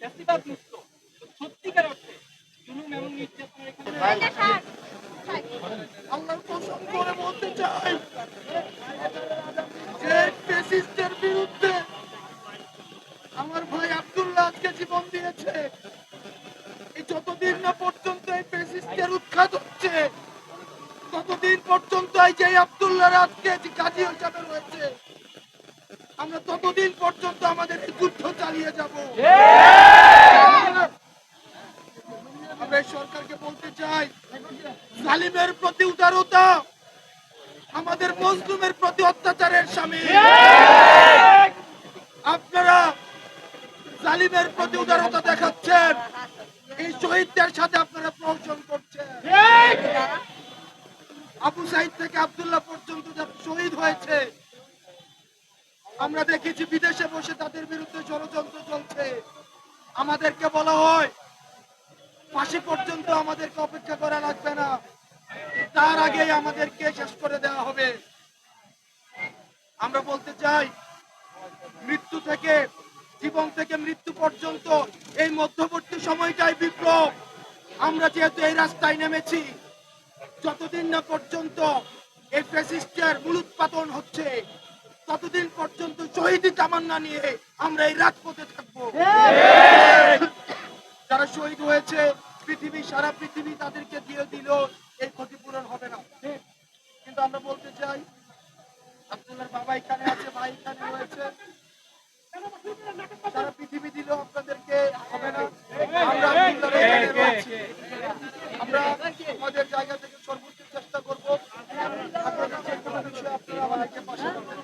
ফ্যাসিবাদ মুক্ত সত্যিকার অর্থে জুলুম এবং নির্যাতনের এখানে আল্লাহর কসম করে বলতে চাই যে ফ্যাসিস্টের বিরুদ্ধে আমার ভাই আব্দুল্লাহ আজকে জীবন দিয়েছে। এই যতদিন না পর্যন্ত এই ফ্যাসিস্টের উৎখাত হচ্ছে ততদিন পর্যন্ত এই যে আব্দুল্লাহ আজকে কাজী হিসাবে রয়েছে আমরা ততদিন পর্যন্ত আমাদের এই যুদ্ধ চালিয়ে যাব। আমরা এই সরকারকে বলতে চাই জালিমের প্রতি উদারতা আমাদের মজলুমের প্রতি অত্যাচারের শামিল। আপনারা জালিমের প্রতি উদারতা দেখাচ্ছেন, এই শহীদদের সাথে আপনারা প্রহসন করছেন। আবু সাইদ থেকে আব্দুল্লাহ পর্যন্ত যারা শহীদ হয়েছে আমরা দেখেছি বিদেশে বসে তাদের বিরুদ্ধে ষড়যন্ত্র চলছে। আমাদেরকে বলা হয় ফাঁসি পর্যন্ত আমাদেরকে অপেক্ষা করা লাগবে না, তার আগেই আমাদেরকে শেষ করে দেওয়া হবে। আমরা বলতে চাই মৃত্যু থেকে জীবন থেকে মৃত্যু পর্যন্ত এই মধ্যবর্তী সময়টাই বিপ্লব। আমরা যেহেতু এই রাস্তায় নেমেছি যতদিন না পর্যন্ত এই ফ্যাসিস্টের মূলোৎপাটন হচ্ছে ততদিন পর্যন্ত শহীদি তামান্না নিয়ে আমরা এই রাজপথে থাকবো। যারা শহীদ হয়েছে পৃথিবী সারা পৃথিবী তাদেরকে দিয়ে দিল এই ক্ষতিপূরণ হবে না। কিন্তু আমরা বলতে চাই আব্দুল্লাহর বাবা এখানে আছে, ভাই এখানে রয়েছে, সারা পৃথিবী দিল আপনাদেরকে হবে না। আমরা আব্দুল্লাহর এখানে রয়েছি, আমরা আমাদের জায়গা থেকে সর্বোচ্চ চেষ্টা করবো আপনাদের যে কোনো বিষয়ে আপনারা আমাদেরকে পাশে পাবেন।